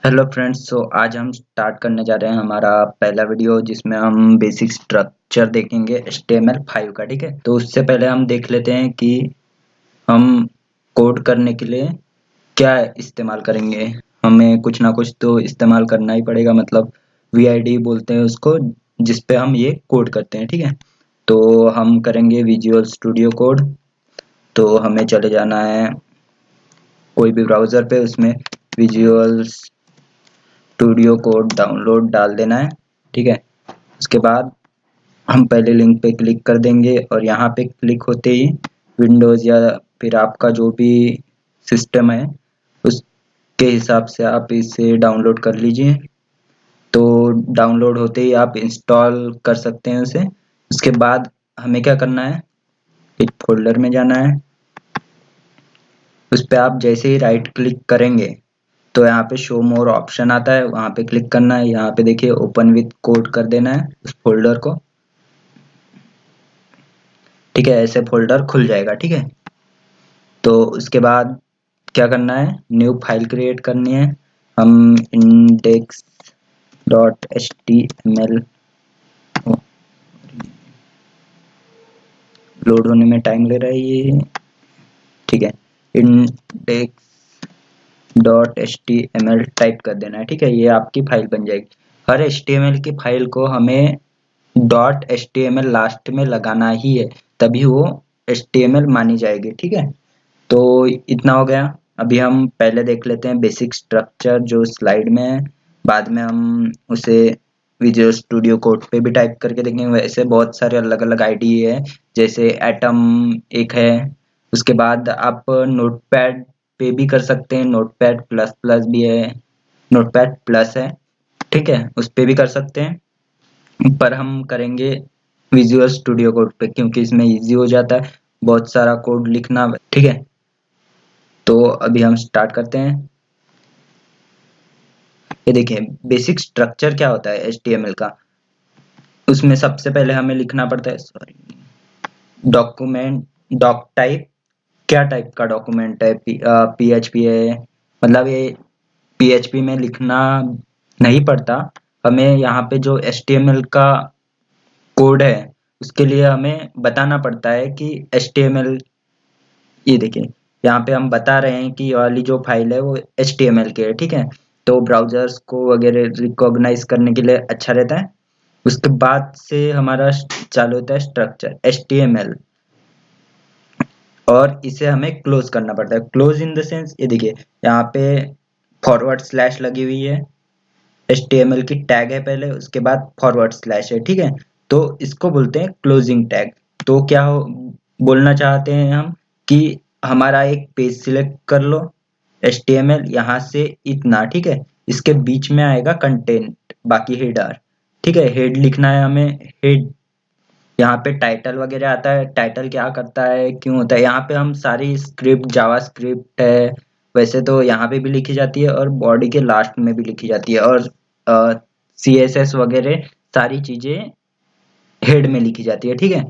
Hello friends. आज हम start करने जा रहे हैं हमारा पहला वीडियो जिसमें हम बेसिक स्ट्रक्चर देखेंगे HTML5 का। ठीक है, तो उससे पहले हम देख लेते हैं कि हम कोड करने के लिए क्या इस्तेमाल करेंगे। हमें कुछ ना कुछ तो इस्तेमाल करना ही पड़ेगा, मतलब VID बोलते हैं उसको, जिस पे हम ये कोड करते हैं। ठीक है, तो हम करेंगे विजुअल स्टूडियो कोड। तो हमें चले जाना है कोई भी ब्राउज़र पे, उसमें विजुअल स्टूडियो कोड डाउनलोड डाल देना है। ठीक है, उसके बाद हम पहले लिंक पे क्लिक कर देंगे और यहाँ पे क्लिक होते ही विंडोज़ या फिर आपका जो भी सिस्टम है उसके हिसाब से आप इसे डाउनलोड कर लीजिए। तो डाउनलोड होते ही आप इंस्टॉल कर सकते हैं उसे। उसके बाद हमें क्या करना है, एक फोल्डर में जाना है। उस पर आप जैसे ही राइट क्लिक करेंगे तो यहाँ पे शो मोर ऑप्शन आता है, वहाँ पे क्लिक करना है। यहाँ पे देखिए ओपन विथ कोड कर देना है उस फोल्डर को। ठीक है, ऐसे फोल्डर खुल जाएगा। ठीक है, तो उसके बाद क्या करना है, न्यू फाइल क्रिएट करनी है। हम index dot H T M L, load होने में टाइम ले रहा है ये। ठीक है, index dot H T M L type कर देना है। ठीक है, ये आपकी फाइल बन जाएगी। हर HTML की फाइल को हमें डॉट HTML लास्ट में लगाना ही है, तभी वो HTML मानी जाएगी। ठीक है, तो इतना हो गया। अभी हम पहले देख लेते हैं बेसिक स्ट्रक्चर जो स्लाइड में है, बाद में हम उसे विजुअल स्टूडियो कोड पे भी टाइप करके देखेंगे। वैसे बहुत सारे अलग अलग IDE है, जैसे एटम एक है। उसके बाद आप नोटपैड पे भी कर सकते हैं, नोटपैड प्लस प्लस भी है, नोटपैड प्लस है। ठीक है, उस पे भी कर सकते हैं, पर हम करेंगे विजुअल स्टूडियो कोड पे क्योंकि इसमें इजी हो जाता है बहुत सारा कोड लिखना। ठीक है, तो अभी हम स्टार्ट करते हैं। ये देखिए बेसिक स्ट्रक्चर क्या होता है HTML का। उसमें सबसे पहले हमें लिखना पड़ता है, सॉरी, डॉक्यूमेंट डॉक टाइप। क्या टाइप का डॉक्यूमेंट है, PHP है, मतलब ये PHP में लिखना नहीं पड़ता हमें। यहाँ पे जो HTML का कोड है उसके लिए हमें बताना पड़ता है कि HTML, ये देखिए यहाँ पे हम बता रहे हैं कि ये वाली जो फाइल है वो HTML की है। ठीक है, तो ब्राउजर्स को वगैरह रिकॉग्नाइज करने के लिए अच्छा रहता है। उसके बाद से हमारा चालू होता है स्ट्रक्चर HTML, और इसे हमें क्लोज करना पड़ता है। क्लोज इन द सेंस, ये देखिए यहाँ पे फॉरवर्ड स्लैश लगी हुई है, HTML की टैग है पहले, उसके बाद फॉरवर्ड स्लैश है। ठीक है, तो इसको बोलते हैं क्लोजिंग टैग। तो क्या हो बोलना चाहते हैं हम कि हमारा एक पेज सिलेक्ट कर लो HTML, यहाँ से इतना। ठीक है, इसके बीच में आएगा कंटेंट, बाकी हेडर। ठीक है, हेड लिखना है हमें, हेड। यहाँ पे टाइटल वगैरह आता है, टाइटल क्या करता है, क्यों होता है। यहाँ पे हम सारी स्क्रिप्ट, जावा स्क्रिप्ट है वैसे तो यहाँ पे भी लिखी जाती है और बॉडी के लास्ट में भी लिखी जाती है, और CSS वगैरह सारी चीजें हेड में लिखी जाती है। ठीक है,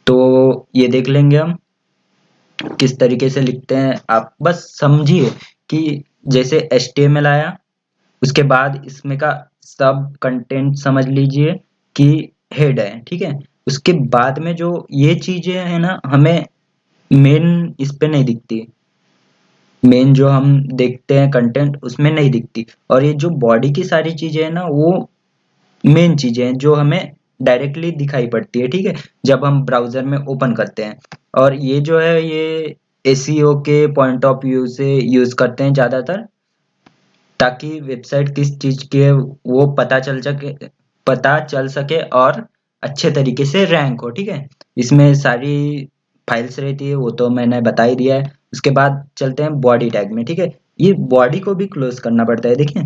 तो ये देख लेंगे हम किस तरीके से लिखते हैं। आप बस समझिए कि जैसे HTML आया, उसके बाद इसमें का सब कंटेंट समझ लीजिए कि हेड है। ठीक है, उसके बाद में जो ये चीजें है ना, हमें मेन इस पे नहीं दिखती। मेन जो हम देखते हैं कंटेंट उसमें नहीं दिखती, और ये जो बॉडी की सारी चीजें है ना, वो मेन चीजें हैं जो हमें डायरेक्टली दिखाई पड़ती है। ठीक है, जब हम ब्राउजर में ओपन करते हैं। और ये जो है ये SEO के पॉइंट ऑफ व्यू से यूज करते हैं ज्यादातर, ताकि वेबसाइट किस चीज की है वो पता चल सके और अच्छे तरीके से रैंक हो। ठीक है, इसमें सारी फाइल्स रहती है, वो तो मैंने बता ही दिया है। उसके बाद चलते हैं बॉडी टैग में। ठीक है, ये बॉडी को भी क्लोज करना पड़ता है। देखिए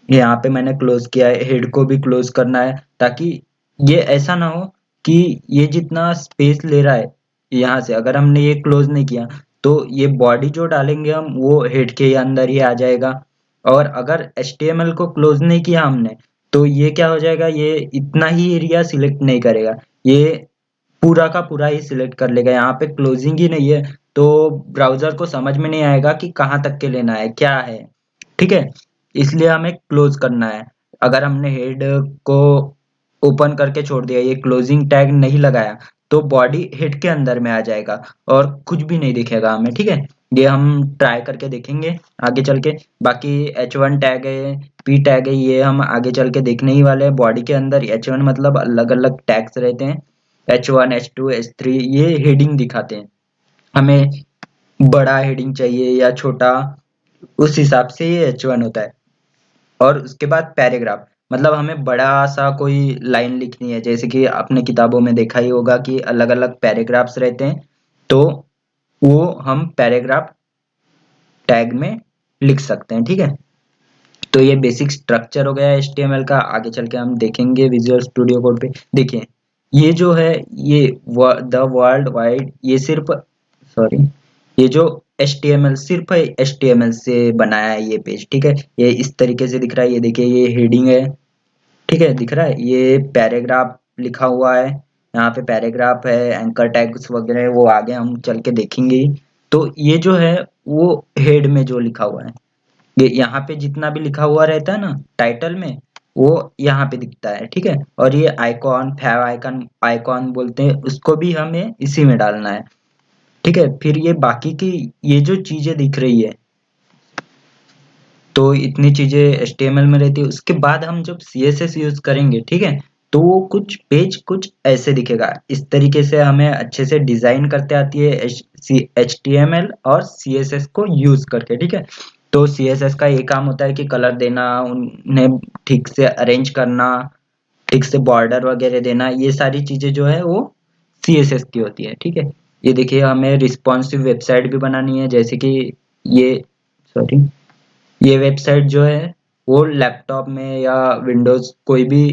यहाँ पे मैंने क्लोज किया है, हेड को भी क्लोज करना है, ताकि ये ऐसा ना हो कि ये जितना स्पेस ले रहा है यहाँ से, अगर हमने ये क्लोज नहीं किया तो ये बॉडी जो डालेंगे हम वो हेड के अंदर ही आ जाएगा। और अगर HTML को क्लोज नहीं किया हमने तो ये क्या हो जाएगा, ये इतना ही एरिया सिलेक्ट नहीं करेगा, ये पूरा का पूरा ही सिलेक्ट कर लेगा। यहाँ पे क्लोजिंग ही नहीं है तो ब्राउजर को समझ में नहीं आएगा कि कहाँ तक के लेना है, क्या है। ठीक है, इसलिए हमें क्लोज करना है। अगर हमने हेड को ओपन करके छोड़ दिया, ये क्लोजिंग टैग नहीं लगाया, तो बॉडी हेड के अंदर में आ जाएगा और कुछ भी नहीं दिखेगा हमें, ठीक है। ये हम ट्राई करके देखेंगे आगे चल के। बाकी H1 टैग है, P टैग है, ये हम आगे चल के देखने ही वाले हैं। बॉडी के अंदर H1 मतलब अलग अलग टैग्स रहते हैं, H1 H2 H3, ये हेडिंग दिखाते हैं। हमें बड़ा हेडिंग चाहिए या छोटा, उस हिसाब से ये H1 होता है। और उसके बाद पैराग्राफ, मतलब हमें बड़ा सा कोई लाइन लिखनी है, जैसे कि आपने किताबों में देखा ही होगा कि अलग अलग पैराग्राफ्स रहते हैं, तो वो हम पैराग्राफ टैग में लिख सकते हैं, ठीक है। तो ये बेसिक स्ट्रक्चर हो गया है HTML का। आगे चल के हम देखेंगे विजुअल स्टूडियो कोड पे। देखिए ये जो है, ये द वर्ल्ड वाइड, ये सिर्फ, सॉरी, ये जो HTML सिर्फ HTML से बनाया है ये पेज, ठीक है। ये इस तरीके से दिख रहा है, ये देखिए ये हेडिंग है, ठीक है, दिख रहा है। ये पैराग्राफ लिखा हुआ है, यहाँ पे पैराग्राफ है, एंकर टैग्स वगैरह वो आगे हम चल के देखेंगे। तो ये जो है वो हेड में जो लिखा हुआ है, ये यहाँ पे जितना भी लिखा हुआ रहता है ना टाइटल में, वो यहाँ पे दिखता है, ठीक है। और ये आइकॉन, फैव आइकन, आइकॉन बोलते हैं उसको, भी हमें इसी में डालना है, ठीक है। फिर ये बाकी की ये जो चीजें दिख रही है, तो इतनी चीजें HTML में रहती है। उसके बाद हम जब CSS यूज करेंगे, ठीक है, तो वो कुछ पेज कुछ ऐसे दिखेगा। इस तरीके से हमें अच्छे से डिजाइन करते आती है HTML और CSS को यूज करके, ठीक है। तो CSS का ये काम होता है कि कलर देना, उन्हें ठीक से अरेंज करना, ठीक से बॉर्डर वगैरह देना, ये सारी चीजें जो है वो CSS की होती है, ठीक है। ये देखिए हमें रिस्पॉन्सिव वेबसाइट भी बनानी है, जैसे कि ये, सॉरी, ये वेबसाइट जो है वो लैपटॉप में या विंडोज कोई भी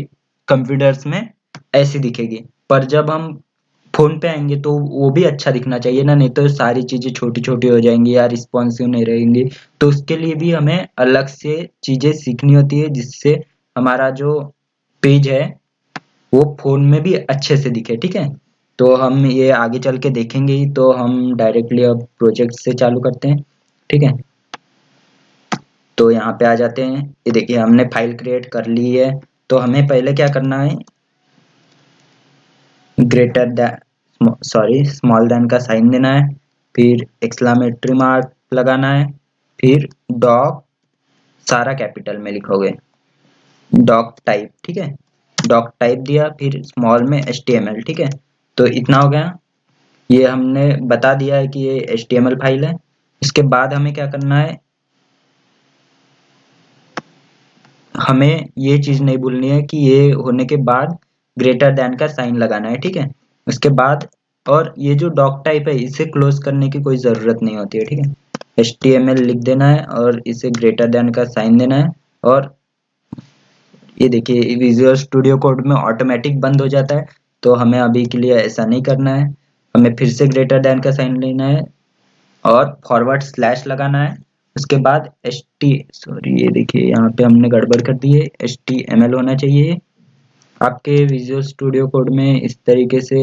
कंप्यूटर्स में ऐसी दिखेगी, पर जब हम फोन पे आएंगे तो वो भी अच्छा दिखना चाहिए ना, नहीं तो सारी चीजें छोटी छोटी हो जाएंगी या रिस्पॉन्सिव नहीं रहेंगी। तो उसके लिए भी हमें अलग से चीजें सीखनी होती है, जिससे हमारा जो पेज है वो फोन में भी अच्छे से दिखे, ठीक है। तो हम ये आगे चल के देखेंगे ही, तो हम डायरेक्टली अब प्रोजेक्ट से चालू करते हैं, ठीक है। तो यहाँ पे आ जाते हैं, ये देखिए हमने फाइल क्रिएट कर ली है। तो हमें पहले क्या करना है, greater than, sorry, small than का साइन देना है, फिर एक्सक्लेमेटरी मार्क लगाना है, फिर डॉक, सारा कैपिटल में लिखोगे, डॉक टाइप, ठीक है। डॉक टाइप दिया, फिर स्मॉल में HTML, ठीक है। तो इतना हो गया। ये हमने बता दिया है कि ये HTML फाइल है। इसके बाद हमें क्या करना है, हमें ये चीज नहीं भूलनी है कि ये होने के बाद ग्रेटर देन का साइन लगाना है, ठीक है। उसके बाद, और ये जो डॉक टाइप है इसे क्लोज करने की कोई जरूरत नहीं होती है, ठीक है। HTML लिख देना है और इसे ग्रेटर देन का साइन देना है। और ये देखिए विजुअल स्टूडियो कोड में ऑटोमेटिक बंद हो जाता है, तो हमें अभी के लिए ऐसा नहीं करना है। हमें फिर से ग्रेटर देन का साइन लेना है और फॉरवर्ड स्लैश लगाना है। उसके बाद सॉरी, ये देखिए यहाँ पे हमने गड़बड़ कर दी है, HTML होना चाहिए। आपके विजुअल स्टूडियो कोड में इस तरीके से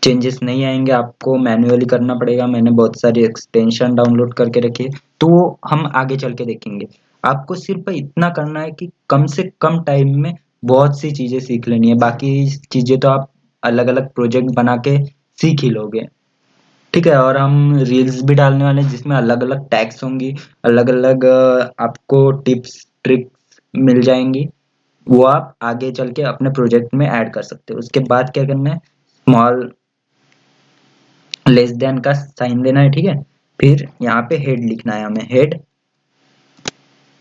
चेंजेस नहीं आएंगे, आपको मैन्युअली करना पड़ेगा। मैंने बहुत सारी एक्सटेंशन डाउनलोड करके रखी है, तो वो हम आगे चल के देखेंगे। आपको सिर्फ इतना करना है कि कम से कम टाइम में बहुत सी चीजें सीख लेनी है, बाकी चीजें तो आप अलग अलग प्रोजेक्ट बना के सीख ही लोगे, ठीक है। और हम रील्स भी डालने वाले हैं जिसमें अलग अलग टैग्स होंगी, अलग अलग आपको टिप्स ट्रिक्स मिल जाएंगी, वो आप आगे चल के अपने प्रोजेक्ट में ऐड कर सकते हो। उसके बाद क्या करना है, स्मॉल लेस देन का साइन देना है, ठीक है। फिर यहाँ पे हेड लिखना है हमें, हेड,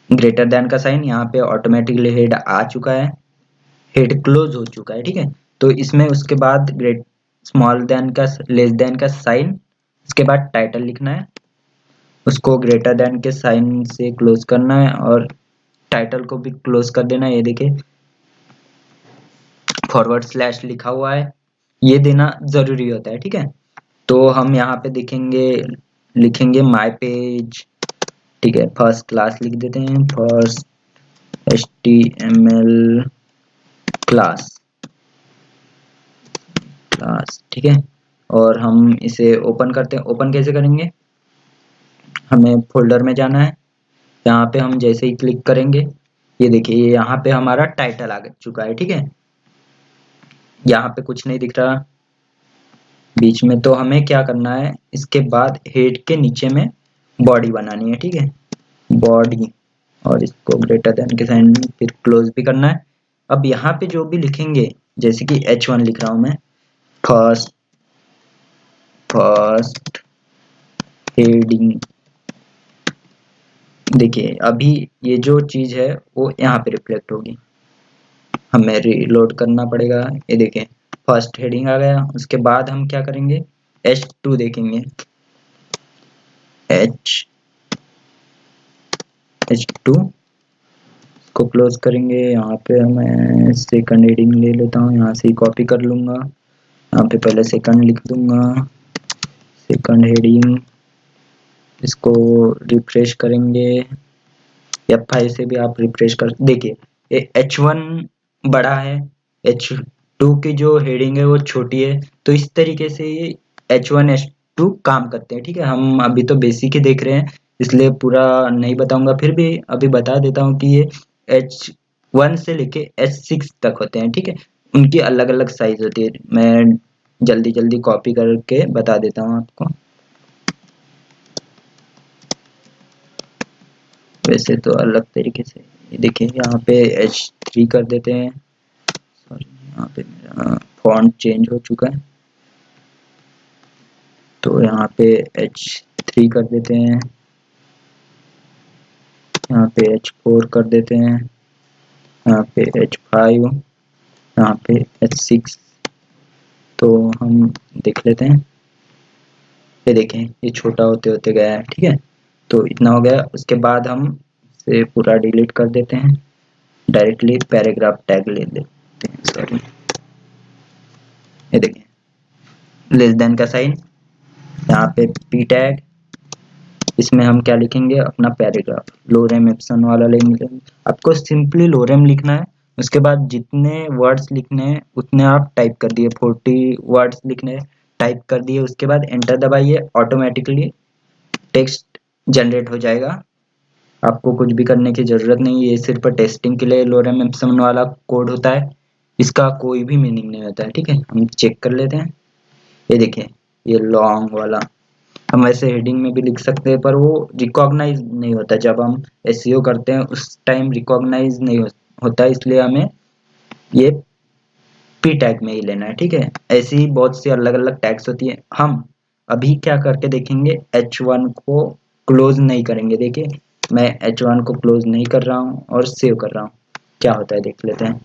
ग्रेटर देन का साइन, यहाँ पे ऑटोमेटिकली हेड आ चुका है, हेड क्लोज हो चुका है, ठीक है। तो इसमें उसके बाद ग्रेट स्मॉल देन का लेस देन का साइन, उसके बाद टाइटल लिखना है, उसको ग्रेटर देन के साइन से क्लोज करना है और टाइटल को भी क्लोज कर देना है। ये देखिए फॉरवर्ड स्लैश लिखा हुआ है, ये देना जरूरी होता है, ठीक है। तो हम यहाँ पे देखेंगे, लिखेंगे माय पेज, ठीक है, फर्स्ट क्लास लिख देते हैं, फर्स्ट HTML क्लास, ठीक है। और हम इसे ओपन करते हैं। ओपन कैसे करेंगे, हमें फोल्डर में जाना है, यहाँ पे हम जैसे ही क्लिक करेंगे, ये देखिए यहाँ पे हमारा टाइटल आ चुका है। ठीक है, यहाँ पे कुछ नहीं दिख रहा बीच में, तो हमें क्या करना है, इसके बाद हेड के नीचे में बॉडी बनानी है। ठीक है, बॉडी, और इसको ग्रेटर देन के साइन फिर क्लोज भी करना है। अब यहाँ पे जो भी लिखेंगे, जैसे कि H1 लिख रहा हूं मैं, फर्स्ट फर्स्ट हेडिंग। देखिए अभी ये जो चीज है वो यहाँ पे रिफ्लेक्ट होगी, हमें रीलोड करना पड़ेगा। ये देखें फर्स्ट हेडिंग आ गया। उसके बाद हम क्या करेंगे, H2 देखेंगे, H2 को क्लोज करेंगे। यहाँ पे मैं सेकंड हेडिंग ले लेता हूँ, यहाँ से ही कॉपी कर लूंगा। यहाँ पे पहले सेकंड लिख दूंगा, सेकंड हेडिंग। इसको रिफ्रेश करेंगे, F5 से भी आप रिफ्रेश कर, देखिए ये H1 बड़ा है, H2 की जो हेडिंग है वो छोटी है, तो इस तरीके से ये H1 H2 काम करते हैं। ठीक है, हम अभी तो बेसिक ही देख रहे हैं इसलिए पूरा नहीं बताऊंगा, फिर भी अभी बता देता हूँ कि ये H1 से लेके H6 तक होते हैं। ठीक है, उनकी अलग अलग साइज होती है, मैं जल्दी जल्दी कॉपी करके बता देता हूँ आपको। वैसे तो अलग तरीके से, देखिए यहाँ पे H3 कर देते हैं। सॉरी, यहाँ पे मेरा फॉन्ट चेंज हो चुका है, तो यहाँ पे H3 कर देते हैं, यहाँ पे H4 कर देते हैं, यहाँ पे H5, यहाँ पे H6। तो हम देख लेते हैं, ये देखें ये छोटा होते होते गया है। ठीक है, तो इतना हो गया। उसके बाद हम इसे पूरा डिलीट कर देते हैं, डायरेक्टली पैराग्राफ टैग ले लेते हैं। सॉरी, ये देखें लेस देन का साइन, यहाँ पे पी टैग, इसमें हम क्या लिखेंगे, अपना पैराग्राफ लोरेम एप्सन वाला लेंगे। आपको सिंपली लोरेम लिखना है, उसके बाद जितने वर्ड्स लिखने हैं उतने आप टाइप कर दिए, 40 वर्ड्स लिखने हैं, टाइप कर दिए। उसके बाद एंटर दबाइए, ऑटोमेटिकली टेक्स्ट जनरेट हो जाएगा। आपको कुछ भी करने की जरूरत नहीं है, ये सिर्फ टेस्टिंग के लिए लोरेम एप्सन वाला कोड होता है, इसका कोई भी मीनिंग नहीं होता है। ठीक है, हम चेक कर लेते हैं। ये देखिए ये लॉन्ग वाला, हम ऐसे हेडिंग में भी लिख सकते हैं पर वो रिकॉग्नाइज नहीं होता, जब हम एसईओ करते हैं उस टाइम रिकॉग्नाइज नहीं होता, इसलिए हमें ये पी टैग में ही लेना है। ठीक है, ऐसी ही बहुत सी अलग अलग टैग्स होती है। हम अभी क्या करके देखेंगे, H1 को क्लोज नहीं करेंगे। देखिए मैं H1 को क्लोज नहीं कर रहा हूँ और सेव कर रहा हूँ, क्या होता है देख लेते हैं।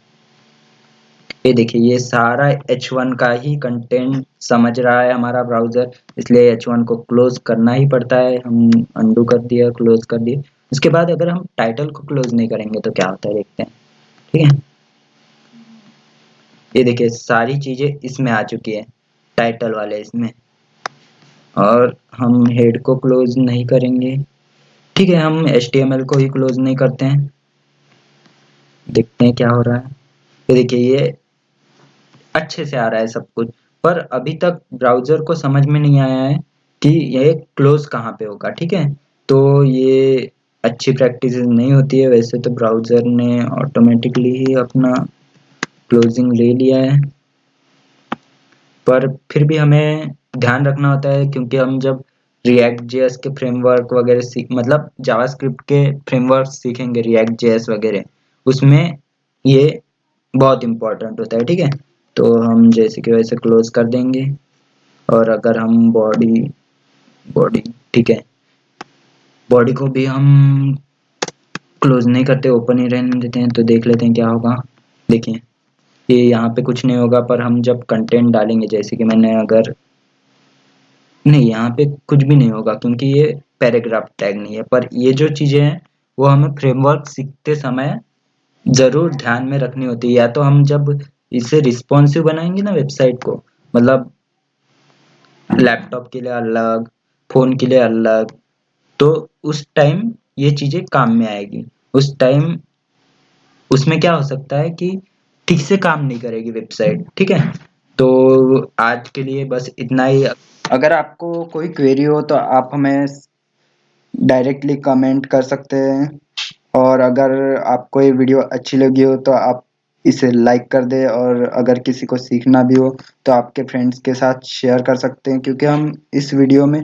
ये देखिए ये सारा H1 का ही कंटेंट समझ रहा है हमारा ब्राउजर, इसलिए H1 को क्लोज करना ही पड़ता है। हम अंडू कर दिया, क्लोज कर दिए। उसके बाद अगर हम टाइटल को क्लोज नहीं करेंगे तो क्या होता है देखते हैं। ठीक है, ये देखिए सारी चीजें इसमें आ चुकी है, टाइटल वाले इसमें, और हम हेड को क्लोज नहीं करेंगे। ठीक है, हम HTML को ही क्लोज नहीं करते हैं, देखते हैं क्या हो रहा है। ये देखिए ये अच्छे से आ रहा है सब कुछ, पर अभी तक ब्राउजर को समझ में नहीं आया है कि ये क्लोज कहाँ पे होगा। ठीक है, तो ये अच्छी प्रैक्टिस नहीं होती है। वैसे तो ब्राउजर ने ऑटोमेटिकली ही अपना क्लोजिंग ले लिया है, पर फिर भी हमें ध्यान रखना होता है, क्योंकि हम जब रिएक्ट जेएस के फ्रेमवर्क वगैरह सीख, मतलब जावास्क्रिप्ट के फ्रेमवर्क सीखेंगे, रिएक्ट जेएस वगैरह, उसमें ये बहुत इंपॉर्टेंट होता है। ठीक है, तो हम जैसे कि वैसे क्लोज कर देंगे। और अगर हम बॉडी बॉडी ठीक है, बॉडी को भी हम क्लोज नहीं करते, ओपन ही रहने देते हैं, तो देख लेते हैं क्या होगा। देखिए ये यहाँ पे कुछ नहीं होगा, पर हम जब कंटेंट डालेंगे, जैसे कि मैंने अगर, नहीं यहाँ पे कुछ भी नहीं होगा क्योंकि ये पैराग्राफ टैग नहीं है। पर ये जो चीजें हैं वो हमें फ्रेमवर्क सीखते समय जरूर ध्यान में रखनी होती है। या तो हम जब इसे रिस्पॉन्सिव बनाएंगे ना वेबसाइट को, मतलब लैपटॉप के लिए अलग, फोन के लिए अलग, तो उस टाइम ये चीजें काम में आएगी। उस टाइम उसमें क्या हो सकता है कि ठीक से काम नहीं करेगी वेबसाइट। ठीक है, तो आज के लिए बस इतना ही। अगर आपको कोई क्वेरी हो तो आप हमें डायरेक्टली कमेंट कर सकते हैं। और अगर आपको ये वीडियो अच्छी लगी हो तो आप इसे लाइक कर दें, और अगर किसी को सीखना भी हो तो आपके फ्रेंड्स के साथ शेयर कर सकते हैं, क्योंकि हम इस वीडियो में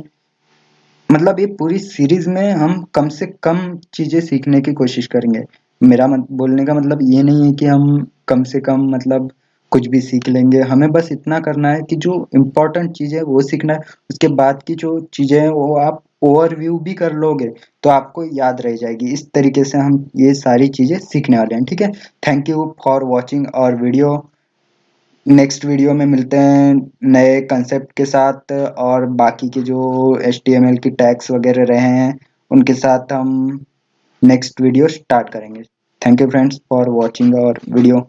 मतलब ये पूरी सीरीज में हम कम से कम चीजें सीखने की कोशिश करेंगे। मेरा बोलने का मतलब ये नहीं है कि हम कम से कम मतलब कुछ भी सीख लेंगे, हमें बस इतना करना है कि जो इम्पोर्टेंट चीज़ है वो सीखना है। उसके बाद की जो चीज़ें हैं वो आप ओवरव्यू भी कर लोगे तो आपको याद रह जाएगी। इस तरीके से हम ये सारी चीज़ें सीखने वाले हैं, ठीक है। थैंक यू फॉर वॉचिंग और वीडियो। नेक्स्ट वीडियो में मिलते हैं नए कंसेप्ट के साथ, और बाकी के जो HTML की टैग्स वगैरह रहे हैं उनके साथ हम नेक्स्ट वीडियो स्टार्ट करेंगे। Thank you friends for watching और वीडियो।